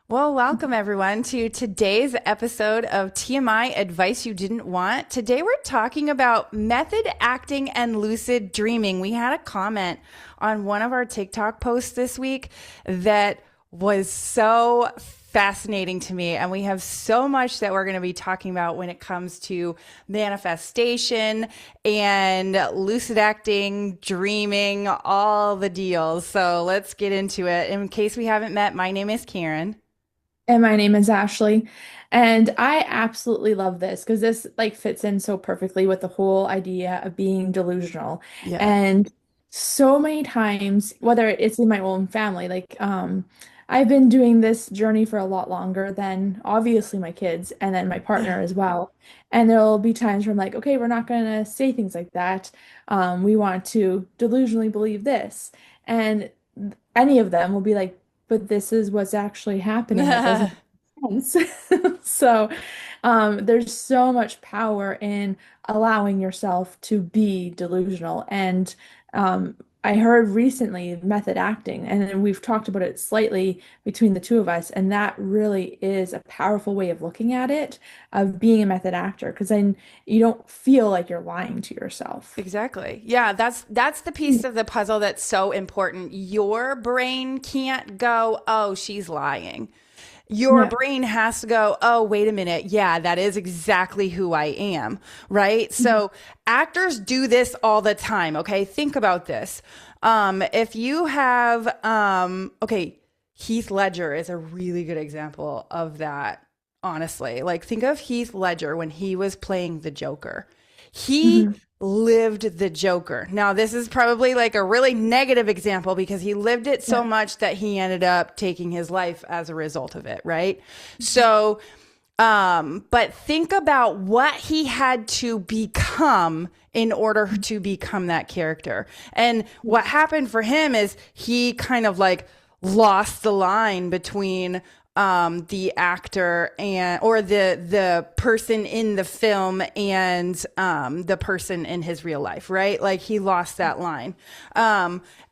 Well, welcome everyone to today's episode of TMI Advice You Didn't Want. Today we're talking about method acting and lucid dreaming. We had a comment on one of our TikTok posts this week that was so fascinating to me. And we have so much that we're going to be talking about when it comes to manifestation and lucid acting, dreaming, all the deals. So let's get into it. In case we haven't met, my name is Karen. And my name is Ashley. And I absolutely love this because this like fits in so perfectly with the whole idea of being delusional. Yeah. And so many times, whether it's in my own family, I've been doing this journey for a lot longer than obviously my kids and then my partner as well. And there'll be times where I'm like, okay, we're not gonna say things like that. We want to delusionally believe this. And any of them will be like, but this is what's actually happening. It doesn't make sense. So, there's so much power in allowing yourself to be delusional. And I heard recently method acting, and then we've talked about it slightly between the two of us, and that really is a powerful way of looking at it, of being a method actor, because then you don't feel like you're lying to yourself. Exactly. Yeah, that's the piece of the puzzle that's so important. Your brain can't go, "Oh, she's lying." Your Yeah. brain has to go, "Oh, wait a minute. Yeah, that is exactly who I am." Right? Mhm. So, actors do this all the time, okay? Think about this. If you have okay, Heath Ledger is a really good example of that, honestly. Like think of Heath Ledger when he was playing the Joker. He Mhm. lived the Joker. Now, this is probably like a really negative example because he lived it so Yeah. much that he ended up taking his life as a result of it, right? So, but think about what he had to become in order to become that character. And what happened for him is he kind of like lost the line between the actor and or the person in the film and the person in his real life, right? Like he lost that line.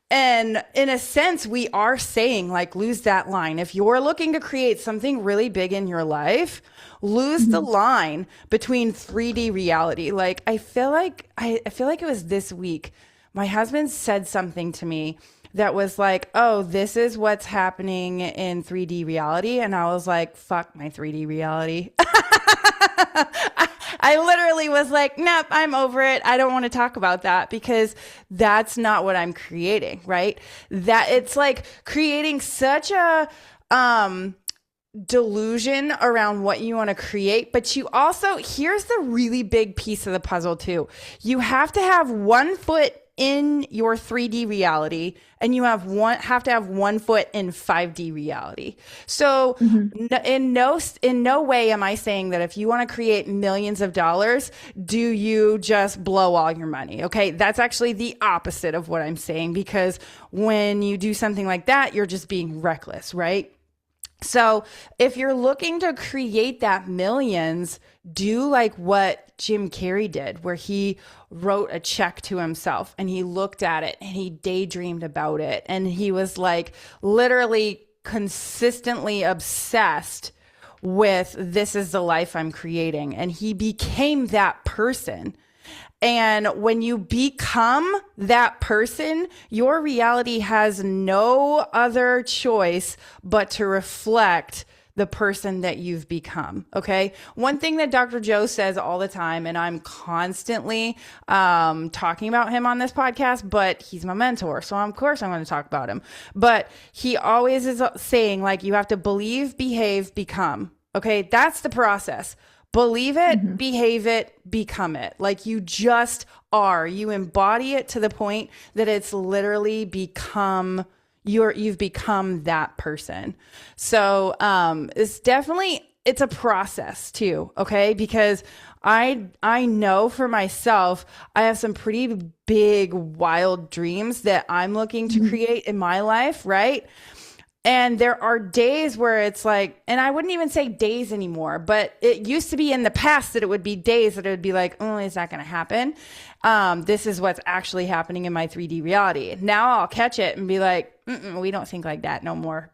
And in a sense, we are saying like lose that line. If you're looking to create something really big in your life, lose the Mhm. line between 3D reality. Like I feel like it was this week. My husband said something to me that was like, "Oh, this is what's happening in 3D reality." And I was like, "Fuck my 3D reality." I literally was like, "Nope, I'm over it. I don't want to talk about that because that's not what I'm creating," right? That it's like creating such a delusion around what you want to create, but you also, here's the really big piece of the puzzle too. You have to have one foot in your 3D reality and you have to have one foot in 5D reality. So Mhm. in no way am I saying that if you want to create millions of dollars, do you just blow all your money? Okay? That's actually the opposite of what I'm saying because when you do something like that, you're just being reckless, right? So if you're looking to create that millions, do like what Jim Carrey did, where he wrote a check to himself and he looked at it and he daydreamed about it. And he was like literally consistently obsessed with this is the life I'm creating. And he became that person. And when you become that person, your reality has no other choice but to reflect the person that you've become. Okay. One thing that Dr. Joe says all the time, and I'm constantly talking about him on this podcast, but he's my mentor. So, of course, I'm going to talk about him. But he always is saying, like, you have to believe, behave, become. Okay. That's the process. Believe it, Mhm. behave it, become it. Like you just are. You embody it to the point that it's literally become you've become that person. So it's a process too, okay? Because I know for myself, I have some pretty big wild dreams that I'm looking to Mhm. create in my life, right? And there are days where it's like, and I wouldn't even say days anymore, but it used to be in the past that it would be days that it would be like, oh, it's not going to happen. This is what's actually happening in my 3D reality. Now I'll catch it and be like, we don't think like that no more.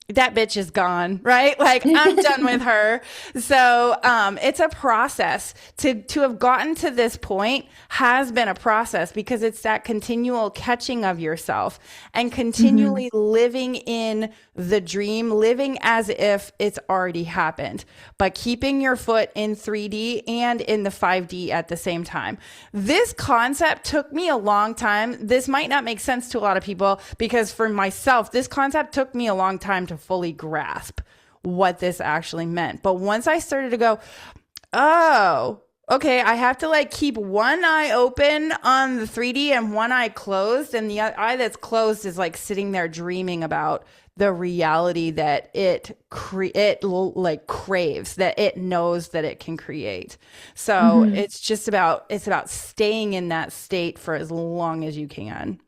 that bitch is gone, right? Like I'm done with her. So it's a process to have gotten to this point has been a process because it's that continual catching of yourself and Hmm. continually living in the dream, living as if it's already happened, but keeping your foot in 3D and in the 5D at the same time. This concept took me a long time. This might not make sense to a lot of people because for myself, this concept took me a long time to fully grasp what this actually meant. But once I started to go, oh, okay, I have to like keep one eye open on the 3D and one eye closed, and the eye that's closed is like sitting there dreaming about the reality that like craves, that it knows that it can create. So Hmm. it's about staying in that state for as long as you can.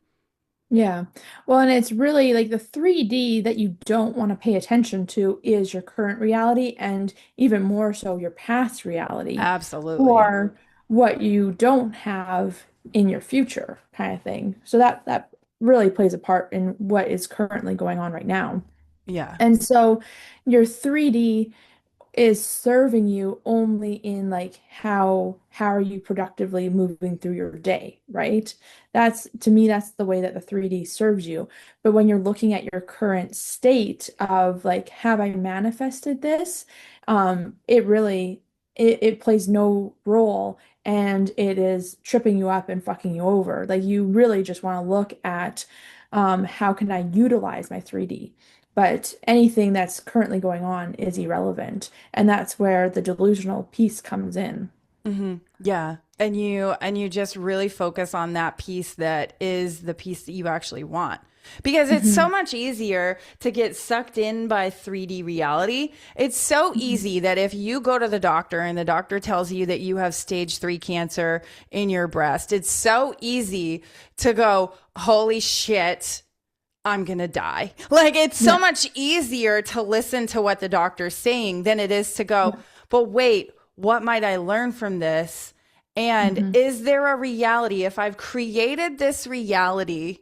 Yeah. Well, and it's really like the 3D that you don't want to pay attention to is your current reality and even more so your past reality Absolutely. or what you don't have in your future kind of thing. So that really plays a part in what is currently going on right now. Yeah. And so your 3D is serving you only in like how are you productively moving through your day, right? That's to me that's the way that the 3D serves you. But when you're looking at your current state of like have I manifested this? It really it plays no role and it is tripping you up and fucking you over. Like you really just want to look at how can I utilize my 3D? But anything that's currently going on is irrelevant. And that's where the delusional piece comes in. Yeah. And you just really focus on that piece that is the piece that you actually want. Because it's so Hmm. much easier to get sucked in by 3D reality. It's so Hmm. easy that if you go to the doctor and the doctor tells you that you have stage 3 cancer in your breast, it's so easy to go, holy shit, I'm going to die. Like it's so Yeah. much easier to listen to what the doctor's saying than it is to go, Yeah. but wait, what might I learn from this? And Hmm. is there a reality? If I've created this reality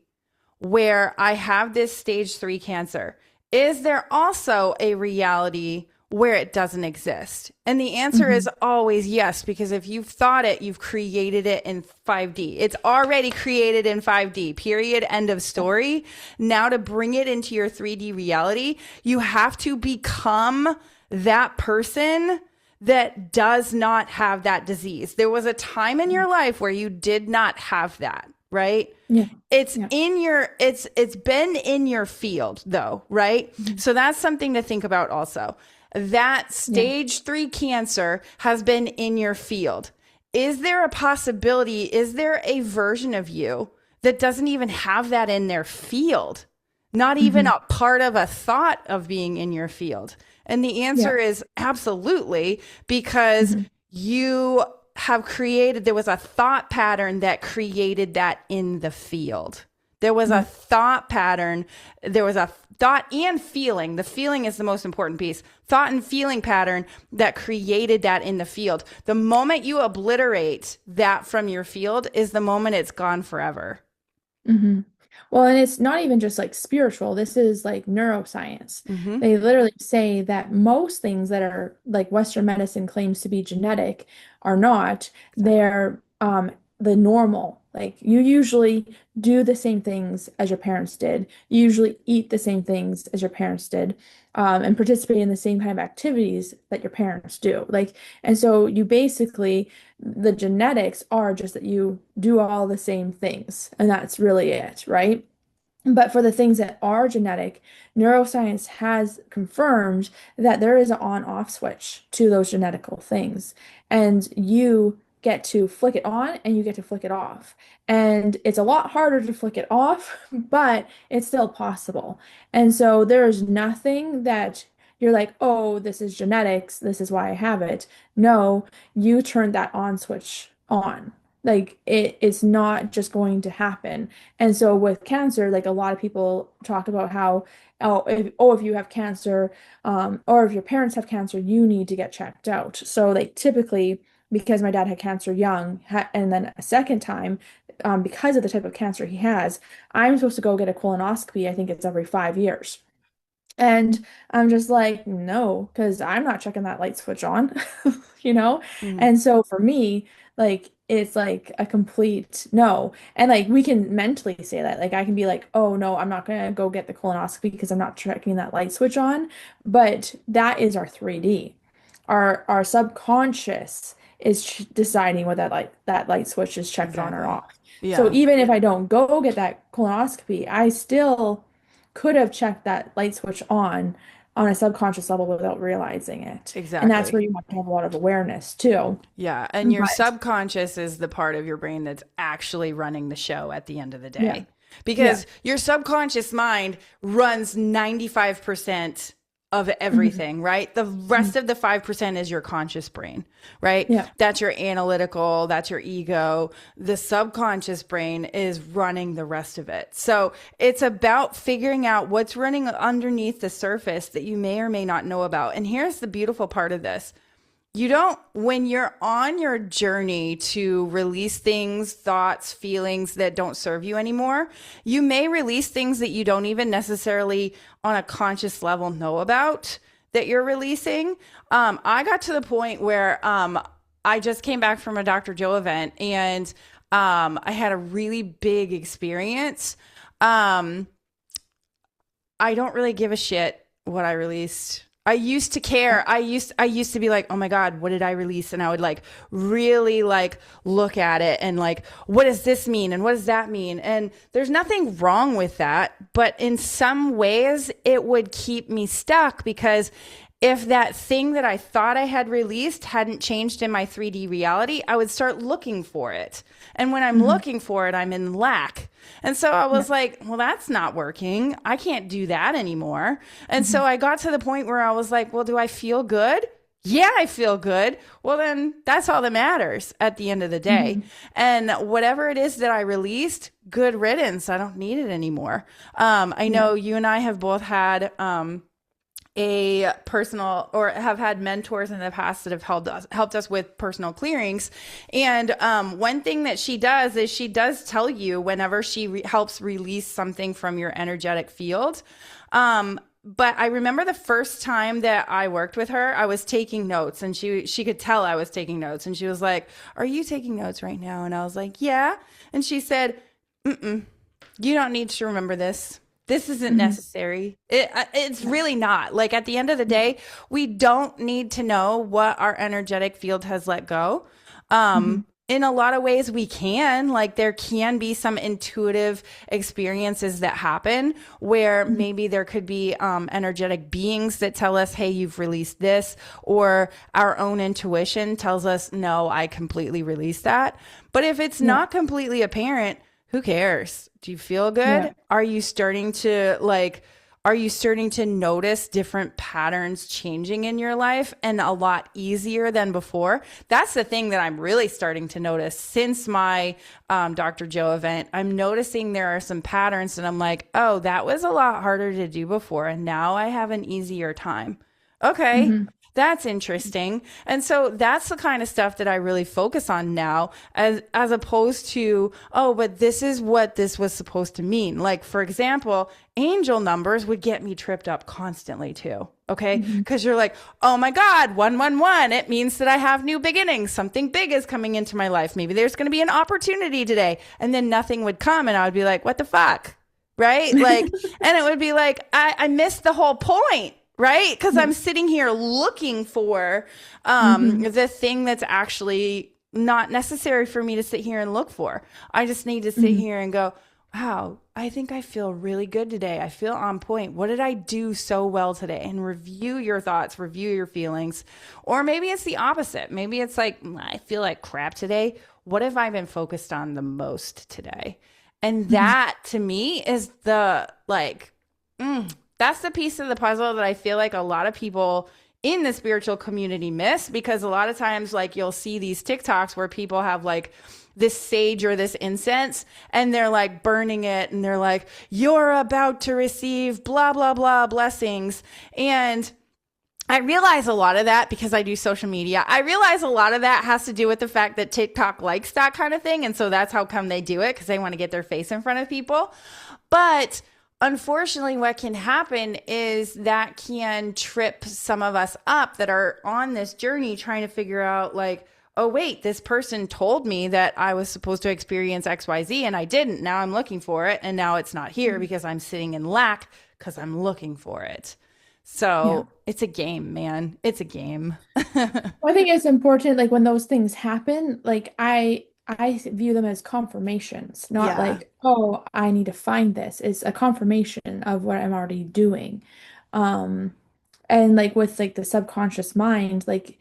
where I have this stage 3 cancer, is there also a reality where it doesn't exist? And the answer Hmm. is always yes, because if you've thought it, you've created it in 5D. It's already created in 5D, period, end of story. Now, to bring it into your 3D reality, you have to become that person that does not have that disease. There was a time in your life where you did not have that, right? Yeah. It's Yeah. in your it's been in your field though, right? Mhm. So that's something to think about also. That Yeah. stage 3 cancer has been in your field. Is there a possibility, is there a version of you that doesn't even have that in their field? Not even Hmm. a part of a thought of being in your field. And the Yeah. answer is absolutely, because Hmm. you have created, there was a thought pattern that created that in the field. There was a Yeah. thought pattern, there was a thought and feeling. The feeling is the most important piece. Thought and feeling pattern that created that in the field. The moment you obliterate that from your field is the moment it's gone forever. Hmm. Well, and it's not even just like spiritual. This is like neuroscience. Mm-hmm. They literally say that most things that are like Western medicine claims to be genetic are not. Exactly. They're the normal. Like you usually do the same things as your parents did. You usually eat the same things as your parents did, and participate in the same kind of activities that your parents do. Like, and so you basically the genetics are just that you do all the same things, and that's really it, right? But for the things that are genetic, neuroscience has confirmed that there is an on-off switch to those genetical things. And you get to flick it on and you get to flick it off. And it's a lot harder to flick it off, but it's still possible. And so there's nothing that you're like, oh, this is genetics, this is why I have it. No, you turn that on switch on. Like it's not just going to happen. And so with cancer, like a lot of people talk about how, if you have cancer, or if your parents have cancer, you need to get checked out. So like typically, because my dad had cancer young, and then a second time, because of the type of cancer he has, I'm supposed to go get a colonoscopy. I think it's every 5 years. And I'm just like, no, because I'm not checking that light switch on, you know? Mm, And so for me, like, it's like a complete no. And like, we can mentally say that. Like, I can be like, oh, no, I'm not going to go get the colonoscopy because I'm not checking that light switch on. But that is our 3D. Our subconscious is deciding whether that light switch is checked on or exactly. off. So Yeah, even if I don't go get that colonoscopy, I still could have checked that light switch on a subconscious level without realizing it. And that's exactly. where you have to have a lot of awareness too. Yeah. And your But subconscious is the part of your brain that's actually running the show at the end of the yeah, day. yeah, Because your subconscious mind runs 95% of mhm, everything, right? The mhm, rest of the 5% is your conscious brain, right? yeah, That's your analytical, that's your ego. The subconscious brain is running the rest of it. So it's about figuring out what's running underneath the surface that you may or may not know about. And here's the beautiful part of this. You don't, when you're on your journey to release things, thoughts, feelings that don't serve you anymore, you may release things that you don't even necessarily on a conscious level know about that you're releasing. I got to the point where I just came back from a Dr. Joe event and I had a really big experience. Um, I don't really give a shit what I released. I used to care. I used to be like, "Oh my god, what did I release?" And I would like really like look at it and like, "What does this mean? And what does that mean?" And there's nothing wrong with that, but in some ways it would keep me stuck because if that thing that I thought I had released hadn't changed in my 3D reality, I would start looking for it. And when I'm mhm, looking for it, I'm in lack. And so I yeah, was like, well, that's not working. I can't do that anymore. And so mhm, I got to the point where I was like, well, do I feel good? Yeah, I feel good. Well, then that's all that matters at the end of the day. mhm, And whatever it is that I released, good riddance. I don't need it anymore. I yeah, know you and I have both had a personal or have had mentors in the past that have helped us with personal clearings. And one thing that she does is she does tell you whenever she helps release something from your energetic field. But I remember the first time that I worked with her, I was taking notes and she could tell I was taking notes and she was like, "Are you taking notes right now?" And I was like, "Yeah." And she said, "You don't need to remember this. This isn't mhm, necessary. It's yeah, really not. Like at the end of the day, we don't need to know what our energetic field has let go. mhm, In a lot of ways, we can. Like there can be some intuitive experiences that happen where mhm, maybe there could be energetic beings that tell us, "Hey, you've released this," or our own intuition tells us, "No, I completely released that." But if it's yeah, not completely apparent, who cares? Do you feel yeah, good? Are you starting to notice different patterns changing in your life and a lot easier than before? That's the thing that I'm really starting to notice since my Dr. Joe event. I'm noticing there are some patterns and I'm like, oh, that was a lot harder to do before. And now I have an easier time. Okay. mhm, That's interesting. And so that's the kind of stuff that I really focus on now as opposed to, oh, but this is what this was supposed to mean. Like for example, angel numbers would get me tripped up constantly too. Okay? mhm, Cuz you're like, "Oh my god, 111, it means that I have new beginnings. Something big is coming into my life. Maybe there's going to be an opportunity today." And then nothing would come and I would be like, "What the fuck?" Right? Like, and it would be like, I missed the whole point, right? Because yeah, I'm sitting here looking for mhm, the thing that's actually not necessary for me to sit here and look for. I just need to sit mhm, here and go, wow, I think I feel really good today. I feel on point. What did I do so well today? And review your thoughts, review your feelings. Or maybe it's the opposite. Maybe it's like, I feel like crap today. What have I been focused on the most today? And mhm, that to me is the like, that's the piece of the puzzle that I feel like a lot of people in the spiritual community miss because a lot of times like you'll see these TikToks where people have like this sage or this incense and they're like burning it and they're like, "You're about to receive blah blah blah blessings." And I realize a lot of that because I do social media. I realize a lot of that has to do with the fact that TikTok likes that kind of thing. And so that's how come they do it because they want to get their face in front of people. But unfortunately, what can happen is that can trip some of us up that are on this journey trying to figure out, like, oh, wait, this person told me that I was supposed to experience XYZ and I didn't. Now I'm looking for it. And now it's not here because I'm sitting in lack because I'm looking for it. Yeah. So it's a game, man. It's a game. Well, I think it's important, like when those things happen, like I view them as confirmations, not Yeah. like, oh, I need to find this. It's a confirmation of what I'm already doing. Um, and like with like the subconscious mind, like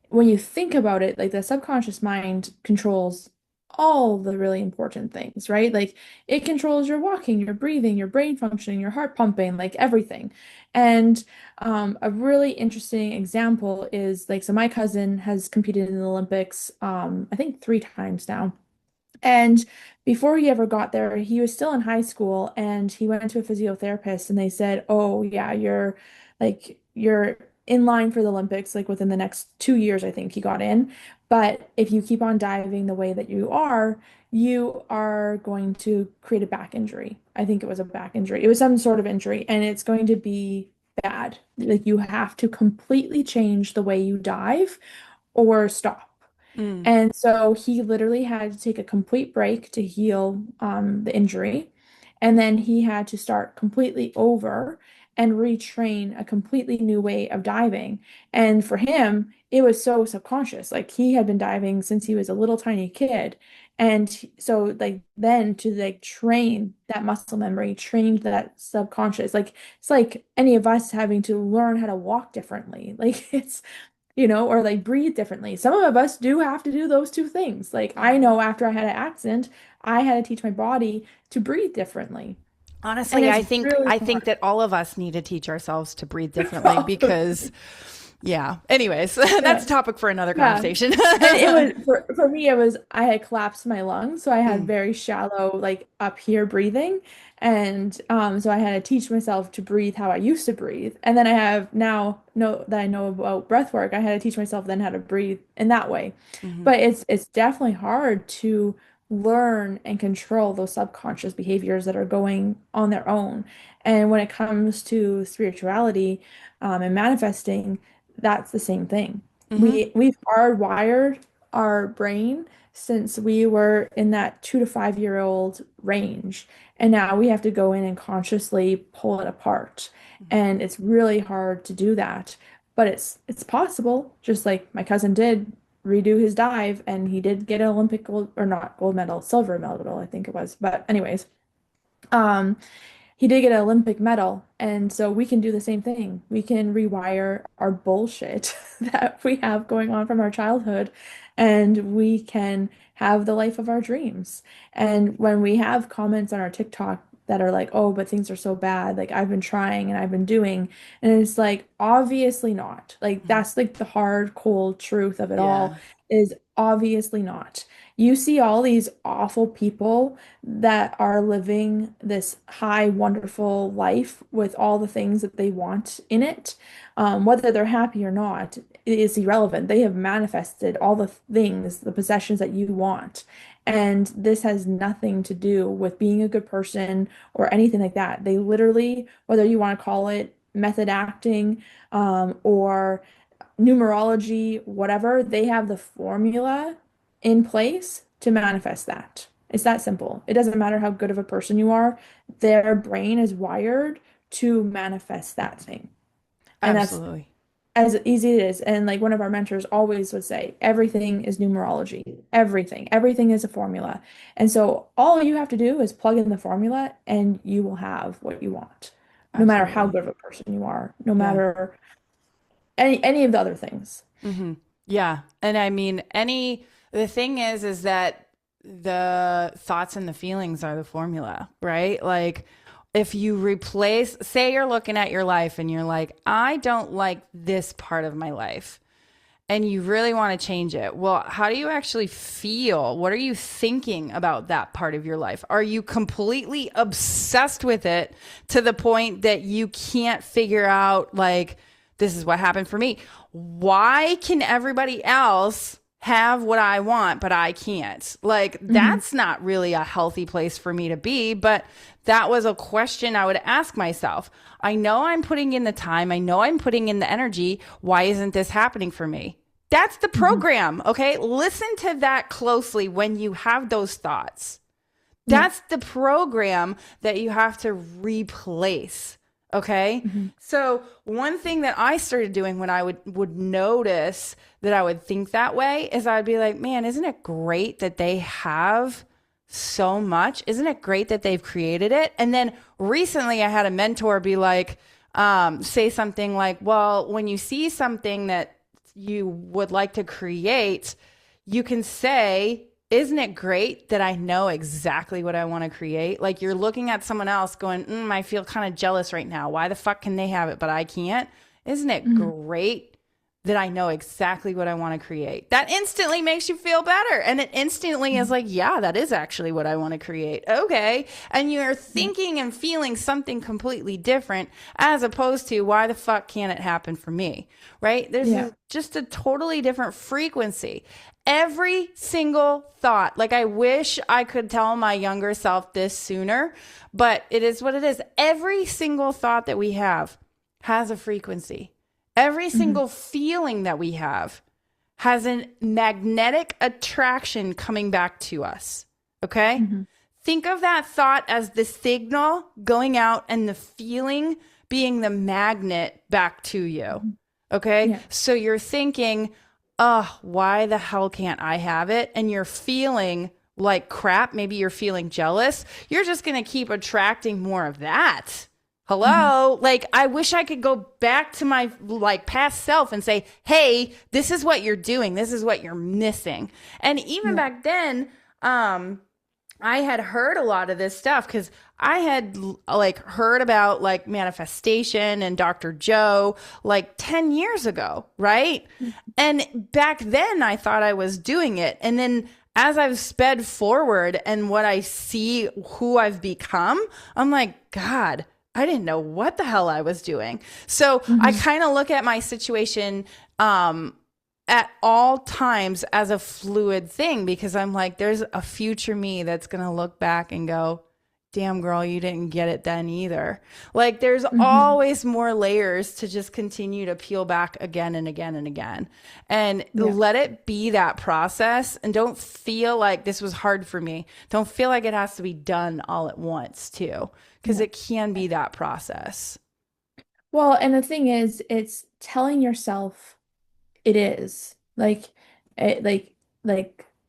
when you think about it, like the subconscious mind controls all the really important things, right? Like it controls your walking, your breathing, your brain functioning, your heart pumping, like everything. And a really interesting example is like, so my cousin has competed in the Olympics, I think 3 times now. And before he ever got there, he was still in high school and he went to a physiotherapist and they said, "Oh, yeah, you're in line for the Olympics like within the next 2 years, I think he got in. But if you keep on diving the way that you are going to create a back injury." I think it was a back injury. It was some sort of injury and it's going to be bad. Like you have to completely change the way you dive or stop. Mm, And so he literally had to take a complete break to heal the injury. And then he had to start completely over and retrain a completely new way of diving. And for him, it was so subconscious. Like he had been diving since he was a little tiny kid. And so like then to like train that muscle memory, train that subconscious, like it's like any of us having to learn how to walk differently. Like it's or like breathe differently. Some of us do have to do those two things. Like I mhm. know after I had an accident, I had to teach my body to breathe differently. And Honestly, it's really I think hard. that all of us need to teach ourselves to breathe differently because, yeah. Anyways, that's Yeah. a topic for another Yeah. conversation. And it was for me, it was I had collapsed my lungs, so I had Mm, very shallow, like up here breathing. And so I had to teach myself to breathe how I used to breathe. And then I have now know that I know about breath work, I had to teach myself then how to breathe in that way. mhm, But it's definitely hard to learn and control those subconscious behaviors that are going on their own. And when it comes to spirituality, and manifesting, that's the same thing. mhm, We've hardwired our brain since we were in that 2 to 5 year old range. And now we have to go in and consciously pull it apart. mhm. And it's really hard to do that. But it's possible, just like my cousin did redo his dive and he did get an Olympic gold or not gold medal, silver medal, I think it was. But anyways, um he did get an Olympic medal, and so we can do the same thing. We can rewire our bullshit that we have going on from our childhood, and we can have the life of our dreams. And when we have comments on our TikTok that are like, "Oh, but things are so bad. Like I've been trying and I've been doing," and it's like, obviously not. Like Mhm. that's like the hard, cold truth of it all Yeah. is obviously not. You see all these awful people that are living this high, wonderful life with all the things that they want in it. Whether they're happy or not is irrelevant. They have manifested all the things, the possessions that you want. And this has nothing to do with being a good person or anything like that. They literally, whether you want to call it method acting, or numerology, whatever, they have the formula in place to manifest that. It's that simple. It doesn't matter how good of a person you are, their brain is wired to manifest that thing. And that's Absolutely. as easy as it is. And like one of our mentors always would say, everything is numerology. Everything. Everything is a formula. And so all you have to do is plug in the formula and you will have what you want. No matter how Absolutely. good of a person you are, no Yeah. matter any of the other things. Hmm. Yeah. And I mean, the thing is that the thoughts and the feelings are the formula, right? Like, if you replace, say you're looking at your life and you're like, I don't like this part of my life, and you really want to change it. Well, how do you actually feel? What are you thinking about that part of your life? Are you completely obsessed with it to the point that you can't figure out, like, this is what happened for me? Why can everybody else have what I want, but I can't. Like, Hmm. that's not really a healthy place for me to be. But that was a question I would ask myself. I know I'm putting in the time, I know I'm putting in the energy. Why isn't this happening for me? That's the Hmm. program. Okay. Listen to that closely when you have those thoughts. Yeah. That's the program that you have to replace. Okay. Hmm. So one thing that I started doing when I would notice that I would think that way is I'd be like, man, isn't it great that they have so much? Isn't it great that they've created it? And then recently I had a mentor be like, say something like, well, when you see something that you would like to create, you can say, isn't it great that I know exactly what I want to create? Like you're looking at someone else going, I feel kind of jealous right now. Why the fuck can they have it, but I can't? Isn't it Hmm. great that I know exactly what I want to create? That instantly makes you feel better. And it instantly is like, yeah, that is actually what I want to create. Okay. And you're Yeah. thinking and feeling something completely different as opposed to why the fuck can't it happen for me? Right? Yeah. Just a totally different frequency. Every single thought. Like, I wish I could tell my younger self this sooner, but it is what it is. Every single thought that we have has a frequency. Every Hmm. single feeling that we have has a magnetic attraction coming back to us. Okay? Hmm. Think of that thought as the signal going out and the feeling being the magnet back to you. Okay. Yeah. So you're thinking, oh, why the hell can't I have it? And you're feeling like crap. Maybe you're feeling jealous. You're just going to keep attracting more of that. Hmm. Hello? Like, I wish I could go back to my like past self and say, hey, this is what you're doing. This is what you're missing. And even Yeah. back then, I had heard a lot of this stuff because I had like heard about like manifestation and Dr. Joe like 10 years ago, right? And back then I thought I was doing it. And then as I've sped forward and what I see who I've become, I'm like, God, I didn't know what the hell I was doing. So I Hmm. kind of look at my situation at all times as a fluid thing because I'm like, there's a future me that's going to look back and go, damn girl, you didn't get it then either. Like there's Hmm. always more layers to just continue to peel back again and again and again. And Yeah. let it be that process and don't feel like this was hard for me. Don't feel like it has to be done all at once too, because Yeah. it can be that process. Well, and the thing is, it's telling yourself it is it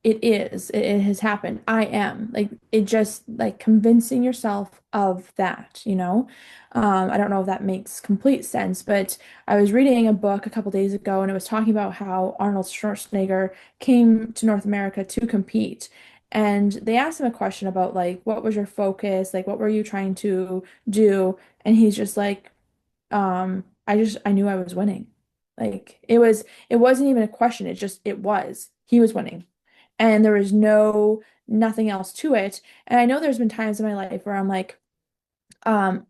it is. It has happened. I am. Like it just like convincing yourself of that, you know? I don't know if that makes complete sense, but I was reading a book a couple days ago and it was talking about how Arnold Schwarzenegger came to North America to compete. And they asked him a question about like what was your focus? Like what were you trying to do? And he's just like I knew I was winning. Like it wasn't even a question. It was. He was winning. And there was nothing else to it. And I know there's been times in my life where I'm like, I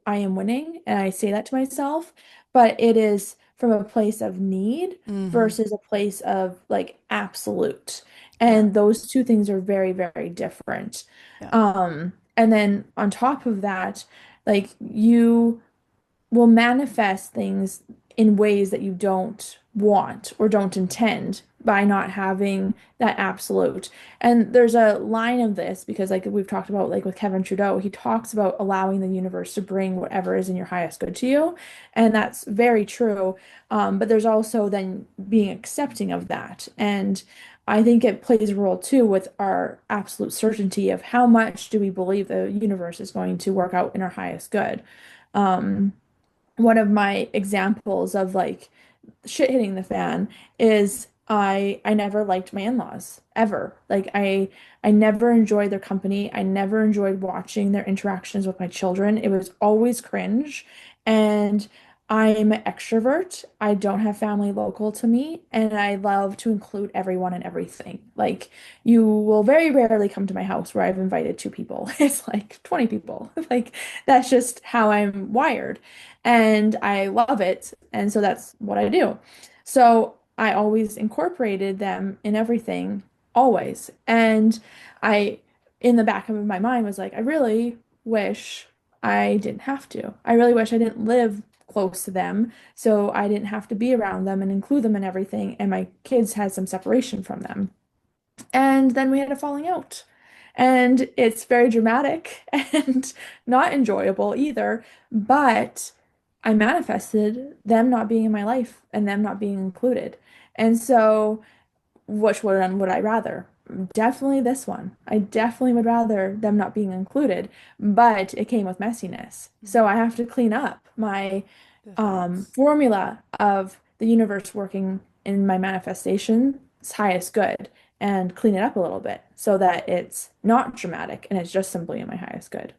am winning, and I say that to myself, but it is from a place of need Mm-hmm. versus a place of like absolute. Yeah. And those two things are very, very different. Yeah. And then on top of that, like you will manifest things in ways that you don't want or don't intend by not having that absolute. And there's a line of this because like we've talked about like with Kevin Trudeau, he talks about allowing the universe to bring whatever is in your highest good to you. And that's very true. But there's also then being accepting of that. And I think it plays a role too with our absolute certainty of how much do we believe the universe is going to work out in our highest good. Um, One of my examples of like shit hitting the fan is I never liked my in-laws ever. Like I never enjoyed their company. I never enjoyed watching their interactions with my children. It was always cringe. And I'm an extrovert. I don't have family local to me, and I love to include everyone and everything. Like you will very rarely come to my house where I've invited two people. It's like 20 people. Like that's just how I'm wired and I love it. And so that's what I do. So I always incorporated them in everything, always. And I, in the back of my mind, was like, I really wish I didn't have to. I really wish I didn't live close to them, so I didn't have to be around them and include them in everything. And my kids had some separation from them. And then we had a falling out. And it's very dramatic and not enjoyable either. But I manifested them not being in my life and them not being included. And so, which one would I rather? Definitely this one. I definitely would rather them not being included, but it came with messiness. So I have to clean up my Defense. formula of the universe working in my manifestation's highest good and clean it up a little bit so that it's not dramatic and it's just simply in my highest good.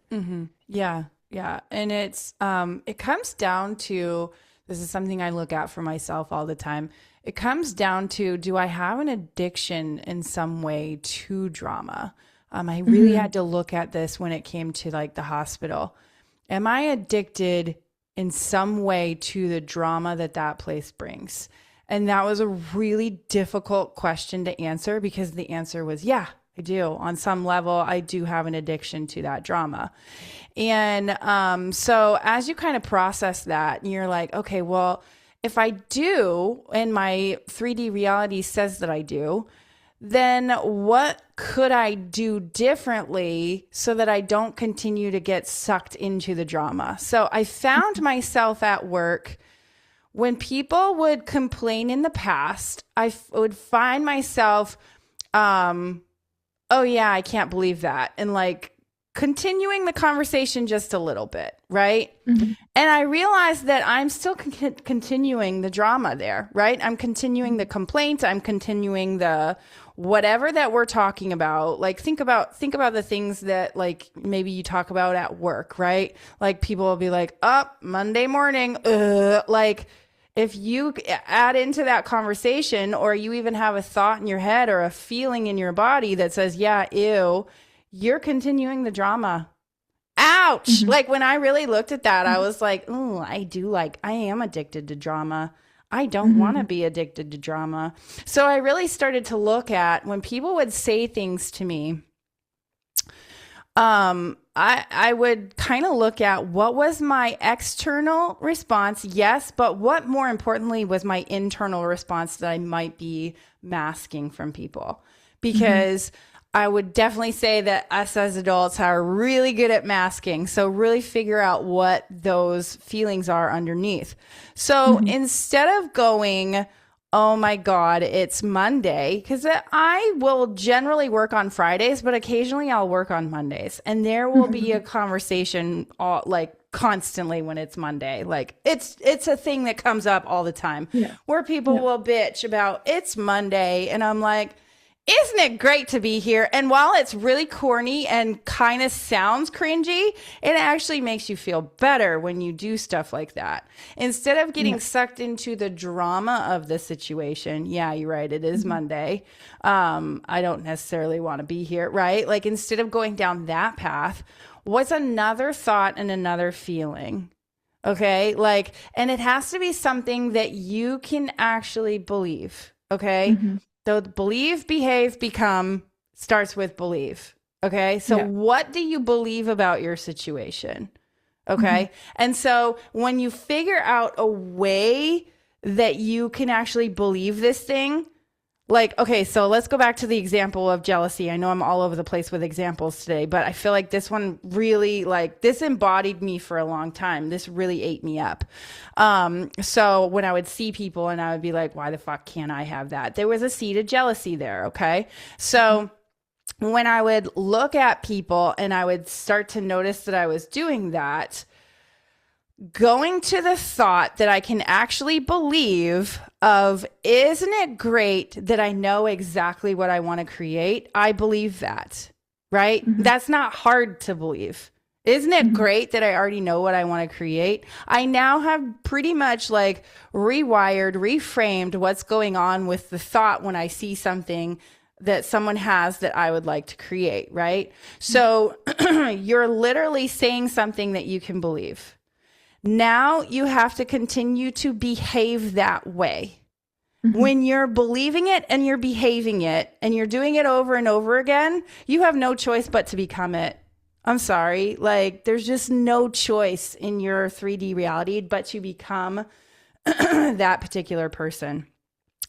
Yeah, yeah. And it comes down to, this is something I look at for myself all the time. It comes down to, do I have an addiction in some way to drama? I really had to look at this when it came to like the hospital. Am I addicted in some way to the drama that that place brings? And that was a really difficult question to answer, because the answer was, yeah, I do. On some level, I do have an addiction to that drama. And so as you kind of process that, you're like, okay, well, if I do, and my 3D reality says that I do, then what could I do differently so that I don't continue to get sucked into the drama? So I found myself at work, when people would complain in the past, would find myself, oh yeah, I can't believe that. And like continuing the conversation just a little bit, right? Mm-hmm. And I realized that I'm still continuing the drama there, right? I'm continuing the complaint. I'm continuing the whatever that we're talking about. Like think about the things that like maybe you talk about at work, right? Like people will be like, "Up Monday morning," like if you add into that conversation, or you even have a thought in your head or a feeling in your body that says, yeah, ew, you're continuing the drama. Ouch. Mm-hmm. Like when I really looked at that, I was like, oh, I am addicted to drama. I don't want to Mm-hmm. be addicted to drama. So I really started to look at when people would say things to me, I would kind of look at what was my external response, yes, but what more importantly was my internal response that I might be masking from people. Because I would definitely say that us as adults are really good at masking. So really figure out what those feelings are underneath. So Mm-hmm. instead of going, oh my God, it's Monday, because I will generally work on Fridays, but occasionally I'll work on Mondays. And there will be a conversation like constantly when it's Monday. Like it's a thing that comes up all the time, Yeah. where people Yeah. will bitch about it's Monday. And I'm like, isn't it great to be here? And while it's really corny and kind of sounds cringy, it actually makes you feel better when you do stuff like that. Instead of getting Yeah. sucked into the drama of the situation, yeah, you're right, it is Mm-hmm. Monday. I don't necessarily want to be here, right? Like instead of going down that path, what's another thought and another feeling? Okay. Like, and it has to be something that you can actually believe. Okay. Mm-hmm. So the believe, behave, become starts with believe. Okay. So Yeah. what do you believe about your situation? Mm-hmm. Okay. And so when you figure out a way that you can actually believe this thing, like, okay, so let's go back to the example of jealousy. I know I'm all over the place with examples today, but I feel like this one really, like, this embodied me for a long time. This really ate me up. So when I would see people and I would be like, why the fuck can't I have that? There was a seed of jealousy there, okay? So when I would look at people and I would start to notice that I was doing that, going to the thought that I can actually believe of, isn't it great that I know exactly what I want to create? I believe that, right? Mm-hmm. That's not hard to believe. Isn't it Mm-hmm. great that I already know what I want to create? I now have pretty much like rewired, reframed what's going on with the thought when I see something that someone has that I would like to create, right? So you're literally saying something that you can believe. Now you have to continue to behave that way. Hmm. When you're believing it and you're behaving it and you're doing it over and over again, you have no choice but to become it. I'm sorry. Like, there's just no choice in your 3D reality but to become that particular person.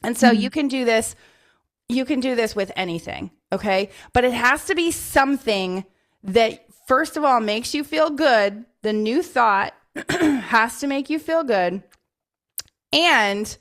And so Hmm. you can do this with anything, okay? But it has to be something that, first of all, makes you feel good. The new thought has to make you feel good. And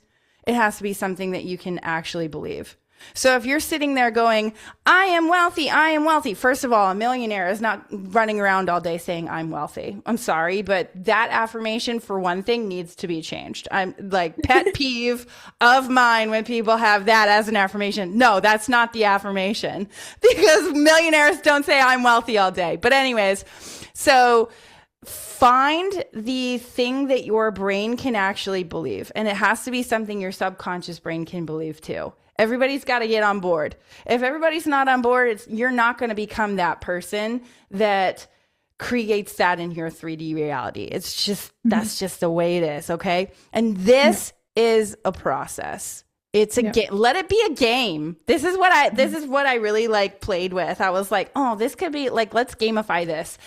it has to be something that you can actually believe. So if you're sitting there going, I am wealthy, I am wealthy. First of all, a millionaire is not running around all day saying, I'm wealthy. I'm sorry, but that affirmation, for one thing, needs to be changed. I'm like, pet peeve of mine when people have that as an affirmation. No, that's not the affirmation, because millionaires don't say I'm wealthy all day. But anyways, so find the thing that your brain can actually believe. And it has to be something your subconscious brain can believe too. Everybody's got to get on board. If everybody's not on board, you're not going to become that person that creates that in your 3D reality. It's just, Hmm. that's just the way it is. Okay. And this is a process. It's a Yeah. game. Let it be a game. This is what I really like played with. I was like, oh, this could be like, let's gamify this.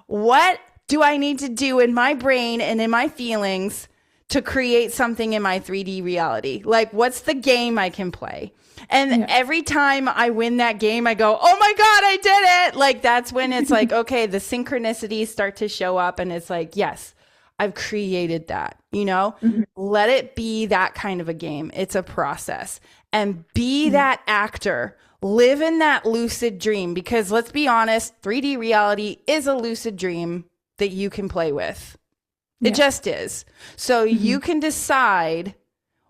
What do I need to do in my brain and in my feelings to create something in my 3D reality? Like, what's the game I can play? And Yeah. every time I win that game, I go, oh my God, I did it. Like, that's when it's like, okay, the synchronicities start to show up. And it's like, yes, I've created that, you know? Hmm. Let it be that kind of a game. It's a process. And be Yeah. that actor. Live in that lucid dream, because let's be honest, 3D reality is a lucid dream that you can play with. It Yeah. just is. So Hmm. you can decide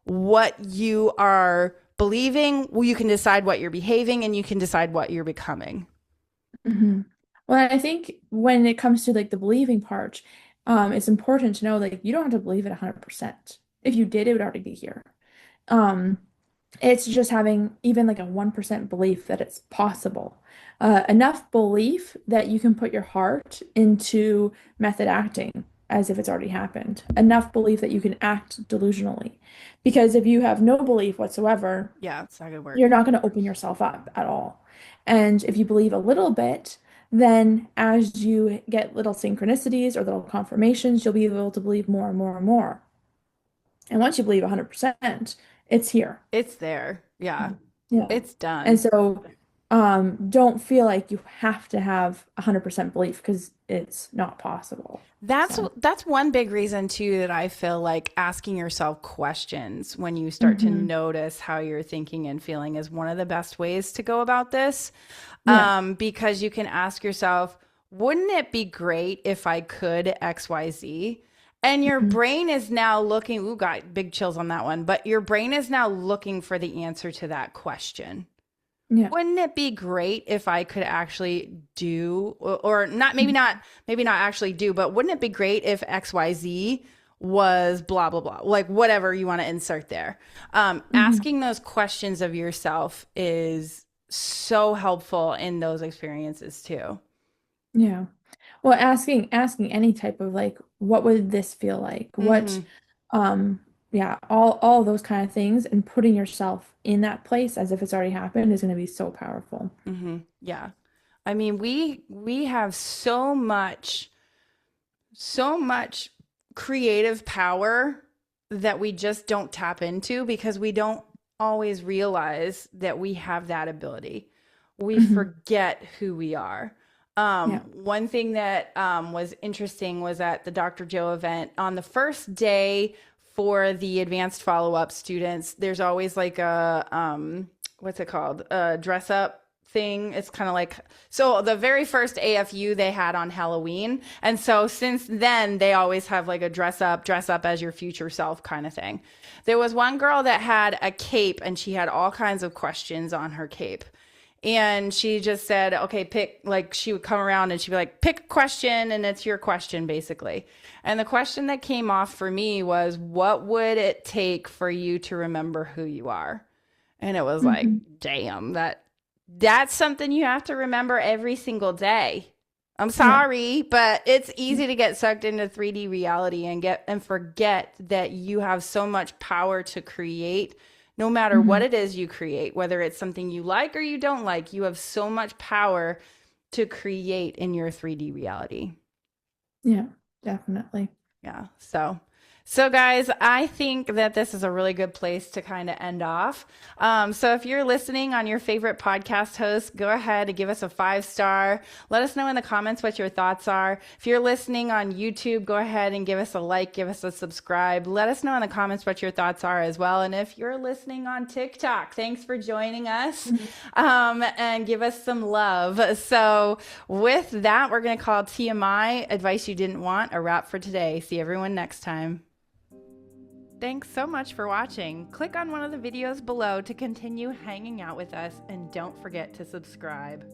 what you are believing, you can decide what you're behaving, and you can decide what you're becoming. Hmm. Well, I think when it comes to like the believing part, it's important to know like you don't have to believe it 100%. If you did, it would already be here. Um, It's just having even like a 1% belief that it's possible. Enough belief that you can put your heart into method acting as if it's already happened. Enough belief that you can act delusionally. Because if you have no belief whatsoever, Yeah, it's not going to you're work. not going to open yourself up at all. And if you believe a little bit, then as you get little synchronicities or little confirmations, you'll be able to believe more and more and more. And once you believe 100%, it's here. It's there. Yeah, Yeah. it's And done. so don't feel like you have to have 100% belief because it's not possible. So, That's one big reason too that I feel like asking yourself questions when you start to hmm. notice how you're thinking and feeling is one of the best ways to go about this. Yeah. Because you can ask yourself, wouldn't it be great if I could XYZ? And your Hmm. brain is now looking, ooh, got big chills on that one, but your brain is now looking for the answer to that question. Yeah. Wouldn't it be great if I could actually do, or not, Mhm. maybe not actually do, but wouldn't it be great if XYZ was blah, blah, blah, like whatever you want to insert there. Hmm. Asking those questions of yourself is so helpful in those experiences too. Yeah. Well, asking any type of like, what would this feel like? What, Hmm. um, yeah, all those kind of things, and putting yourself in that place as if it's already happened is going to be so powerful. Hmm. Yeah. I mean, we have so much creative power that we just don't tap into because we don't always realize that we have that ability. We Hmm. forget who we are. Yeah. One thing that was interesting was at the Dr. Joe event on the first day for the advanced follow up students, there's always like a, what's it called? A dress up thing. It's kind of like, so the very first AFU they had on Halloween. And so since then, they always have like a dress up as your future self kind of thing. There was one girl that had a cape and she had all kinds of questions on her cape. And she just said, okay, pick, like she would come around and she'd be like, pick a question and it's your question basically. And the question that came off for me was, what would it take for you to remember who you are? And it was like, Hmm. damn, that's something you have to remember every single day. I'm Yeah. sorry, but it's easy to get sucked into 3D reality and forget that you have so much power to create No matter what Mhm. it is you create, whether it's something you like or you don't like, you have so much power to create in your 3D reality. Yeah, definitely. Yeah. So guys, I think that this is a really good place to kind of end off. So if you're listening on your favorite podcast host, go ahead and give us a 5-star. Let us know in the comments what your thoughts are. If you're listening on YouTube, go ahead and give us a like, give us a subscribe. Let us know in the comments what your thoughts are as well. And if you're listening on TikTok, thanks for joining us, and give us some love. So with that, we're going to call TMI, Advice You Didn't Want, a wrap for today. See everyone next time. Thanks so much for watching. Click on one of the videos below to continue hanging out with us, and don't forget to subscribe.